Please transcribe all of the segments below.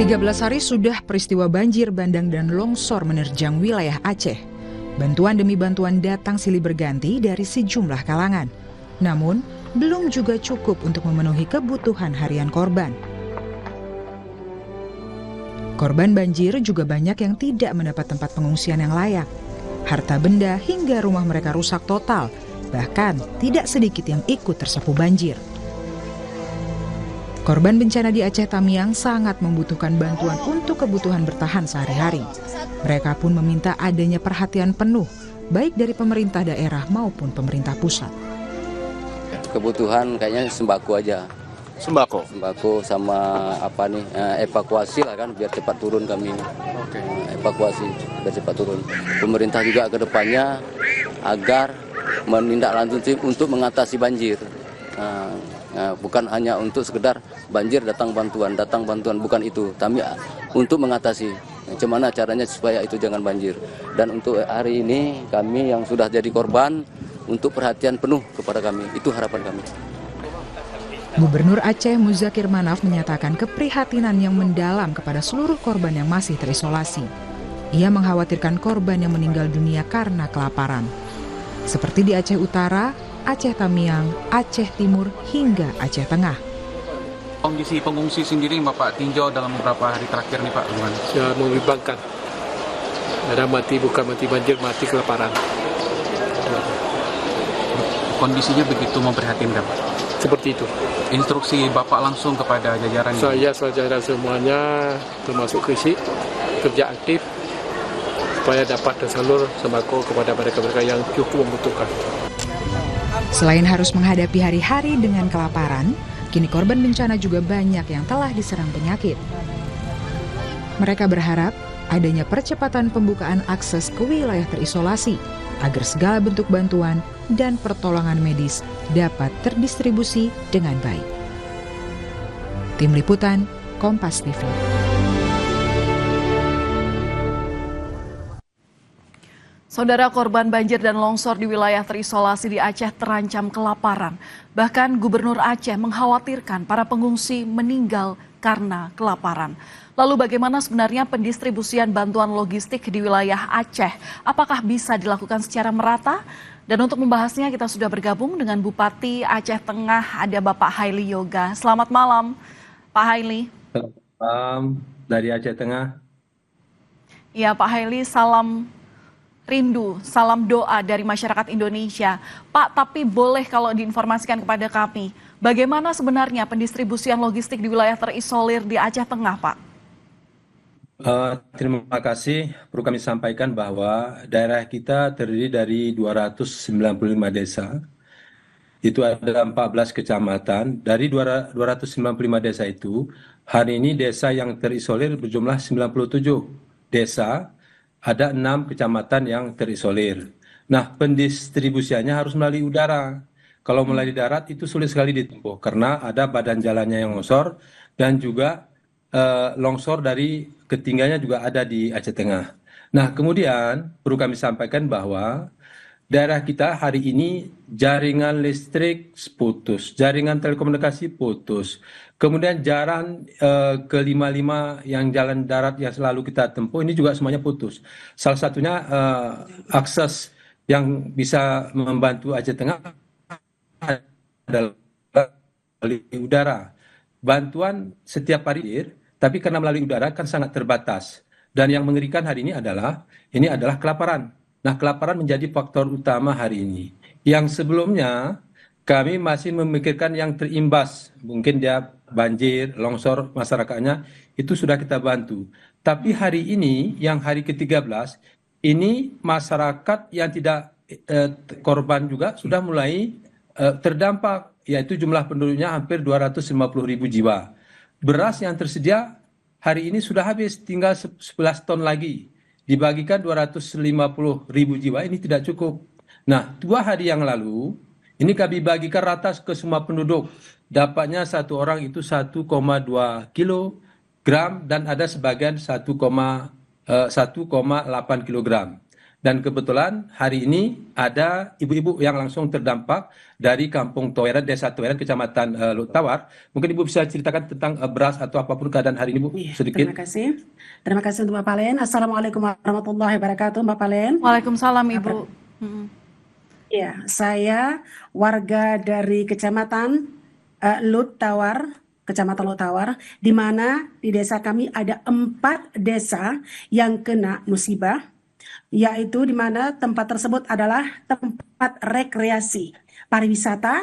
13 hari sudah peristiwa banjir bandang dan longsor menerjang wilayah Aceh. Bantuan demi bantuan datang silih berganti dari sejumlah kalangan. Namun, belum juga cukup untuk memenuhi kebutuhan harian korban. Korban banjir juga banyak yang tidak mendapat tempat pengungsian yang layak. Harta benda hingga rumah mereka rusak total, bahkan tidak sedikit yang ikut tersapu banjir. Korban bencana di Aceh Tamiang sangat membutuhkan bantuan untuk kebutuhan bertahan sehari-hari. Mereka pun meminta adanya perhatian penuh, baik dari pemerintah daerah maupun pemerintah pusat. Kebutuhan kayaknya sembako aja. Sembako sama evakuasi lah kan, biar cepat turun kami. Evakuasi biar cepat turun. Pemerintah juga ke depannya agar menindaklanjuti untuk mengatasi banjir. Bukan hanya untuk sekedar banjir datang bantuan, bukan itu. Tapi untuk mengatasi, bagaimana caranya supaya itu jangan banjir. Dan untuk hari ini kami yang sudah jadi korban, untuk perhatian penuh kepada kami, itu harapan kami. Gubernur Aceh Muzakir Manaf menyatakan keprihatinan yang mendalam kepada seluruh korban yang masih terisolasi. Ia mengkhawatirkan korban yang meninggal dunia karena kelaparan. Seperti di Aceh Utara, Aceh Tamiang, Aceh Timur, hingga Aceh Tengah. Kondisi pengungsi sendiri Bapak tinjau dalam beberapa hari terakhir nih Pak, gimana? Ya, membimbangkan. Ada bukan mati banjir, mati kelaparan. Kondisinya begitu memprihatinkan Pak? Seperti itu. Instruksi Bapak langsung kepada jajaran? Saya jajaran semuanya, termasuk Krisi, kerja aktif, supaya dapat tersalur sembako kepada mereka-mereka yang cukup membutuhkan. Selain harus menghadapi hari-hari dengan kelaparan, kini korban bencana juga banyak yang telah diserang penyakit. Mereka berharap adanya percepatan pembukaan akses ke wilayah terisolasi agar segala bentuk bantuan dan pertolongan medis dapat terdistribusi dengan baik. Tim Liputan, Kompas TV. Saudara, korban banjir dan longsor di wilayah terisolasi di Aceh terancam kelaparan. Bahkan Gubernur Aceh mengkhawatirkan para pengungsi meninggal karena kelaparan. Lalu bagaimana sebenarnya pendistribusian bantuan logistik di wilayah Aceh? Apakah bisa dilakukan secara merata? Dan untuk membahasnya kita sudah bergabung dengan Bupati Aceh Tengah, ada Bapak Haili Yoga. Selamat malam, Pak Haili. Selamat malam dari Aceh Tengah. Ya, Pak Haili, salam rindu, salam doa dari masyarakat Indonesia. Pak, tapi boleh kalau diinformasikan kepada kami, bagaimana sebenarnya pendistribusian logistik di wilayah terisolir di Aceh Tengah, Pak? Terima kasih. Perlu kami sampaikan bahwa daerah kita terdiri dari 295 desa. Itu ada 14 kecamatan. Dari 295 desa itu, hari ini desa yang terisolir berjumlah 97 desa. Ada 6 kecamatan yang terisolir. Nah, pendistribusiannya harus melalui udara. Kalau melalui darat itu sulit sekali ditempuh karena ada badan jalannya yang longsor dan juga longsor dari ketinggiannya juga ada di Aceh Tengah. Nah, kemudian perlu kami sampaikan bahwa daerah kita hari ini jaringan listrik putus, jaringan telekomunikasi putus. Kemudian jalan ke-55 yang jalan darat yang selalu kita tempuh ini juga semuanya putus. Salah satunya akses yang bisa membantu Aceh Tengah adalah melalui udara. Bantuan setiap hari, tapi karena melalui udara kan sangat terbatas. Dan yang mengerikan hari ini adalah kelaparan. Nah, kelaparan menjadi faktor utama hari ini. Yang sebelumnya kami masih memikirkan yang terimbas, mungkin dia banjir, longsor masyarakatnya, itu sudah kita bantu. Tapi hari ini, yang hari ke-13, ini masyarakat yang tidak korban juga sudah mulai terdampak, yaitu jumlah penduduknya hampir 250.000 jiwa. Beras yang tersedia hari ini sudah habis, tinggal 11 ton lagi. Dibagikan 250.000 jiwa, ini tidak cukup. Nah, 2 hari yang lalu, ini kami bagikan rata ke semua penduduk. Dapatnya satu orang itu 1,2 kilogram dan ada sebagian 1,8 kilogram. Dan kebetulan hari ini ada ibu-ibu yang langsung terdampak dari Kampung Toweran, Desa Toweran, Kecamatan Lut Tawar. Mungkin Ibu bisa ceritakan tentang beras atau apapun keadaan hari ini, Bu, sedikit. Terima kasih. Terima kasih untuk Mbak Palen. Assalamualaikum warahmatullahi wabarakatuh, Mbak Palen. Waalaikumsalam, Ibu. Ya, saya warga dari Kecamatan Lut Tawar, Kecamatan Lut Tawar, di mana di desa kami ada 4 desa yang kena musibah, yaitu di mana tempat tersebut adalah tempat rekreasi pariwisata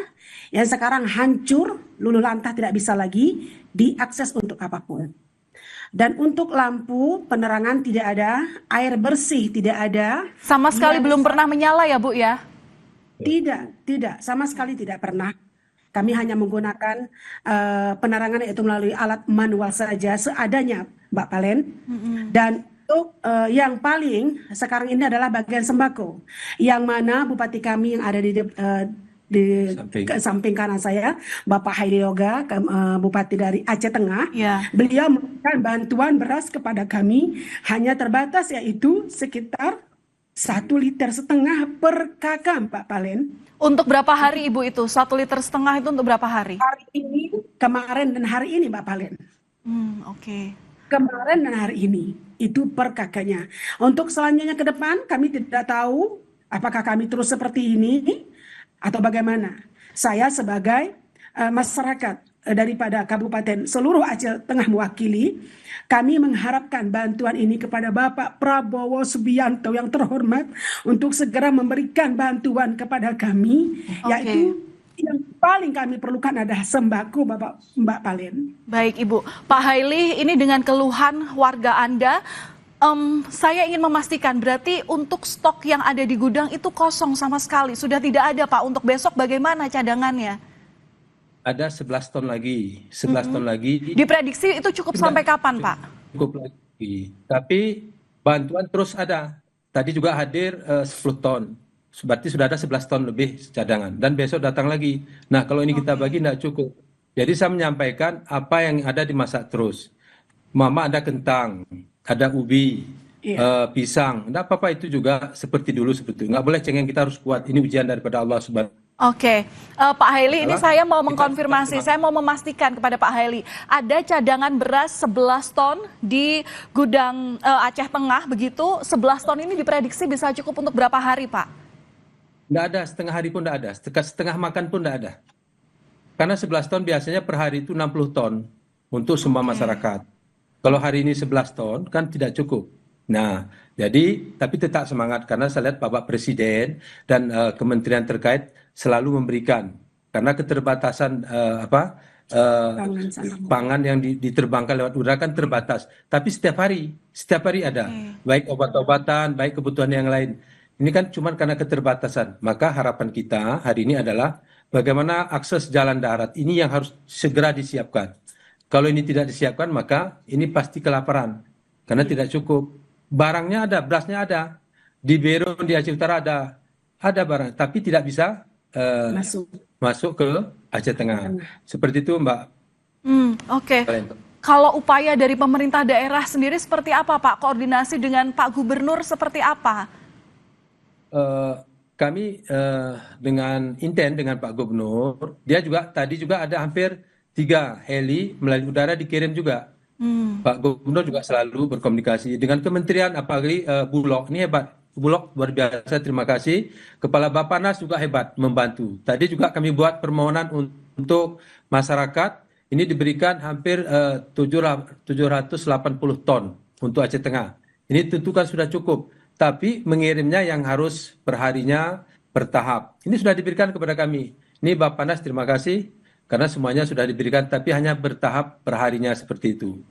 yang sekarang hancur, luluh lantah, tidak bisa lagi diakses untuk apapun. Dan untuk lampu, penerangan tidak ada, air bersih tidak ada. Sama sekali belum pernah menyala ya, Bu ya? Tidak, sama sekali tidak pernah. Kami hanya menggunakan penerangan yaitu melalui alat manual saja seadanya, Mbak Palen. Dan untuk yang paling sekarang ini adalah bagian sembako, yang mana bupati kami yang ada di samping kanan saya, Bapak Hairi Yoga, Bupati dari Aceh Tengah, beliau memberikan bantuan beras kepada kami hanya terbatas, yaitu sekitar 1,5 liter per kakak, Pak Palen. Untuk berapa hari Ibu itu? 1,5 liter itu untuk berapa hari? Hari ini, kemarin dan hari ini, Mbak Palen. Oke. Kemarin dan hari ini, itu per kakaknya. Untuk selanjutnya ke depan, kami tidak tahu apakah kami terus seperti ini atau bagaimana. Saya sebagai masyarakat daripada Kabupaten seluruh Aceh Tengah mewakili, kami mengharapkan bantuan ini kepada Bapak Prabowo Subianto yang terhormat untuk segera memberikan bantuan kepada kami, yaitu yang paling kami perlukan adalah sembako, Mbak Palen. Baik Ibu. Pak Haili, ini dengan keluhan warga Anda, saya ingin memastikan berarti untuk stok yang ada di gudang itu kosong sama sekali, sudah tidak ada Pak. Untuk besok bagaimana cadangannya? Ada 11 ton lagi, 11 ton lagi. Diprediksi itu cukup sampai kapan, Pak? Cukup lagi. Tapi bantuan terus ada. Tadi juga hadir 10 ton. Berarti sudah ada 11 ton lebih cadangan. Dan besok datang lagi. Nah, kalau ini kita bagi tidak cukup. Jadi saya menyampaikan apa yang ada dimasak terus. Mama ada kentang, ada ubi, pisang. Tidak apa-apa, itu juga seperti dulu, seperti itu. Nggak boleh cengeng, kita harus kuat. Ini ujian daripada Allah Subhanahu. Oke, Pak Haili, ini saya mau mengkonfirmasi, saya mau memastikan kepada Pak Haili, ada cadangan beras 11 ton di gudang Aceh Tengah, begitu, 11 ton ini diprediksi bisa cukup untuk berapa hari, Pak? Nggak ada, setengah hari pun nggak ada, setengah makan pun nggak ada. Karena 11 ton biasanya per hari itu 60 ton untuk semua masyarakat. Kalau hari ini 11 ton kan tidak cukup. Nah, jadi tapi tetap semangat karena saya lihat Bapak Presiden dan kementerian terkait selalu memberikan, karena keterbatasan pangan yang diterbangkan lewat udara kan terbatas. Tapi setiap hari ada, baik obat-obatan, baik kebutuhan yang lain. Ini kan cuma karena keterbatasan. Maka harapan kita hari ini adalah bagaimana akses jalan darat ini yang harus segera disiapkan. Kalau ini tidak disiapkan maka ini pasti kelaparan karena tidak cukup. Barangnya ada, berasnya ada, di Bero, di Aceh Utara ada barang, tapi tidak bisa masuk ke Aceh Tengah. Seperti itu, Mbak. Oke. Kalau upaya dari pemerintah daerah sendiri seperti apa, Pak? Koordinasi dengan Pak Gubernur seperti apa? Kami dengan intent dengan Pak Gubernur, dia juga tadi juga ada hampir 3 heli melalui udara dikirim juga. Pak Gubernur juga selalu berkomunikasi dengan kementerian, apalagi Bulog, ini hebat. Bulog luar biasa, terima kasih. Kepala Bappenas juga hebat membantu. Tadi juga kami buat permohonan untuk masyarakat, ini diberikan hampir 780 ton untuk Aceh Tengah. Ini tentu kan sudah cukup, tapi mengirimnya yang harus perharinya bertahap. Ini sudah diberikan kepada kami. Ini Bappenas terima kasih, karena semuanya sudah diberikan, tapi hanya bertahap perharinya seperti itu.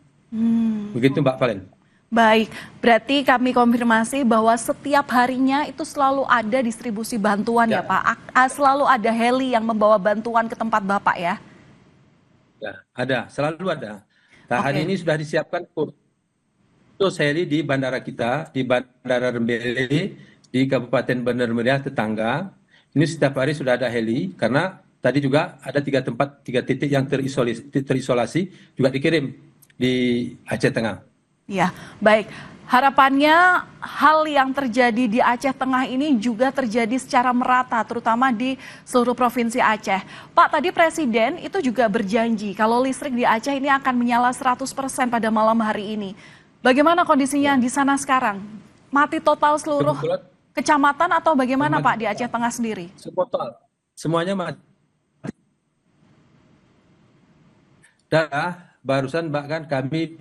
Begitu Mbak Palen. Baik, berarti kami konfirmasi bahwa setiap harinya itu selalu ada distribusi bantuan ya Pak? Selalu ada heli yang membawa bantuan ke tempat Bapak ya? Ya, ada, selalu ada. Nah, hari ini sudah disiapkan khusus heli di bandara kita, di Bandara Rembele, di Kabupaten Bandar Meriah tetangga. Ini setiap hari sudah ada heli, karena tadi juga ada 3 titik yang terisolasi juga dikirim di Aceh Tengah. Ya, baik. Harapannya hal yang terjadi di Aceh Tengah ini juga terjadi secara merata, terutama di seluruh provinsi Aceh. Pak, tadi Presiden itu juga berjanji kalau listrik di Aceh ini akan menyala 100% pada malam hari ini. Bagaimana kondisinya di sana sekarang? Mati total seluruh kecamatan atau bagaimana Pak di Aceh Tengah sendiri? Total, semuanya mati. Dah, barusan bahkan kami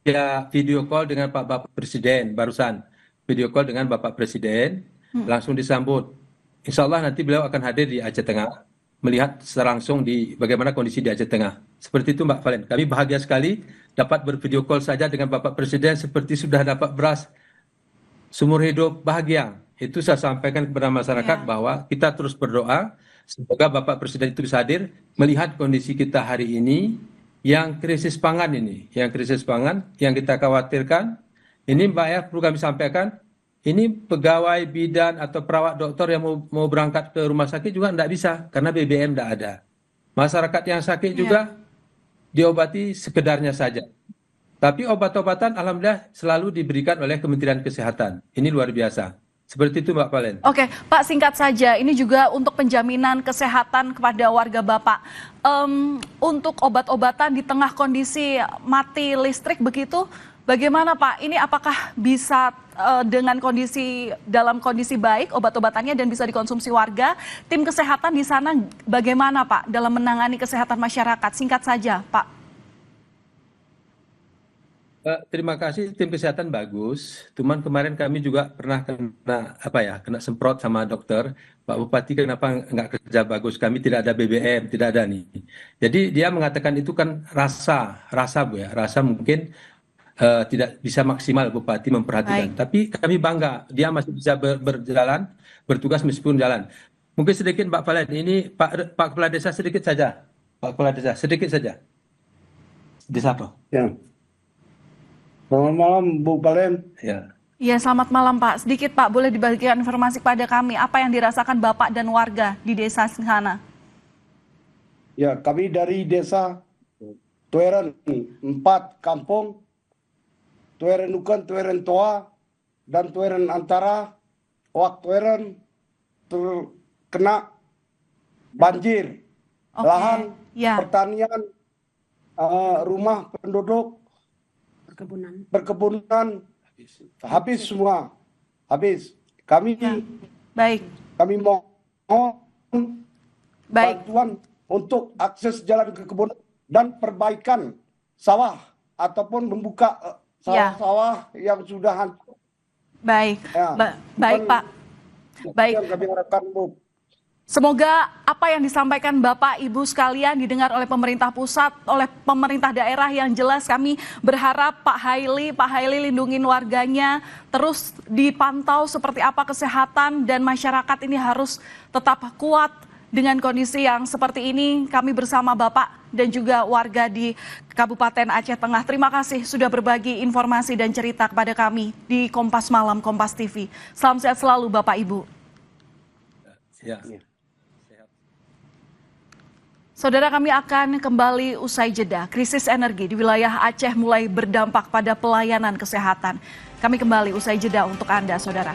via video call dengan Bapak Presiden, barusan video call dengan Bapak Presiden, langsung disambut. Insya Allah nanti beliau akan hadir di Aceh Tengah, melihat secara langsung di bagaimana kondisi di Aceh Tengah. Seperti itu Mbak Valen, kami bahagia sekali dapat bervideo call saja dengan Bapak Presiden seperti sudah dapat beras seumur hidup bahagia. Itu saya sampaikan kepada masyarakat bahwa kita terus berdoa, semoga Bapak Presiden itu bisa hadir, melihat kondisi kita hari ini, yang krisis pangan ini, yang kita khawatirkan, ini Mbak ya perlu kami sampaikan, ini pegawai bidan atau perawat dokter yang mau berangkat ke rumah sakit juga tidak bisa, karena BBM tidak ada. Masyarakat yang sakit juga diobati sekedarnya saja. Tapi obat-obatan alhamdulillah selalu diberikan oleh Kementerian Kesehatan. Ini luar biasa. Seperti itu Mbak Valen. Oke, Pak, singkat saja, ini juga untuk penjaminan kesehatan kepada warga Bapak. Untuk obat-obatan di tengah kondisi mati listrik begitu, bagaimana Pak? Ini apakah bisa dalam kondisi baik obat-obatannya dan bisa dikonsumsi warga? Tim kesehatan di sana bagaimana Pak dalam menangani kesehatan masyarakat? Singkat saja Pak. Terima kasih, tim kesehatan bagus. Cuman kemarin kami juga pernah kena semprot sama dokter. Pak Bupati kenapa nggak kerja bagus? Kami tidak ada BBM, tidak ada nih. Jadi dia mengatakan itu kan rasa Bu ya, rasa mungkin tidak bisa maksimal Bupati memperhatikan. Tapi kami bangga, dia masih bisa berjalan, bertugas meskipun jalan. Mungkin sedikit Mbak Valen, ini Pak Kepala Desa sedikit saja. Pak Kepala Desa sedikit saja. Desa apa? Ya. Selamat malam Bu Valen. Ya. Iya, selamat malam Pak. Sedikit Pak, boleh dibagikan informasi pada kami apa yang dirasakan Bapak dan warga di desa sana? Ya, kami dari desa Tueren 4 kampung, Tueren Nukan, Tueren Toa, dan Tueren Antara, Wak Tueren terkena banjir, lahan, pertanian, rumah penduduk, perkebunan habis semua, habis. Kami mohon bantuan untuk akses jalan ke kebun dan perbaikan sawah ataupun membuka sawah yang sudah hancur. Baik, baik Pak. Baik. Kami harapkan Bu. Semoga apa yang disampaikan Bapak Ibu sekalian didengar oleh pemerintah pusat, oleh pemerintah daerah. Yang jelas kami berharap Pak Haili lindungin warganya, terus dipantau seperti apa kesehatan, dan masyarakat ini harus tetap kuat dengan kondisi yang seperti ini. Kami bersama Bapak dan juga warga di Kabupaten Aceh Tengah. Terima kasih sudah berbagi informasi dan cerita kepada kami di Kompas Malam, Kompas TV. Salam sehat selalu Bapak Ibu. Ya. Saudara, kami akan kembali usai jeda. Krisis energi di wilayah Aceh mulai berdampak pada pelayanan kesehatan. Kami kembali usai jeda untuk Anda, saudara.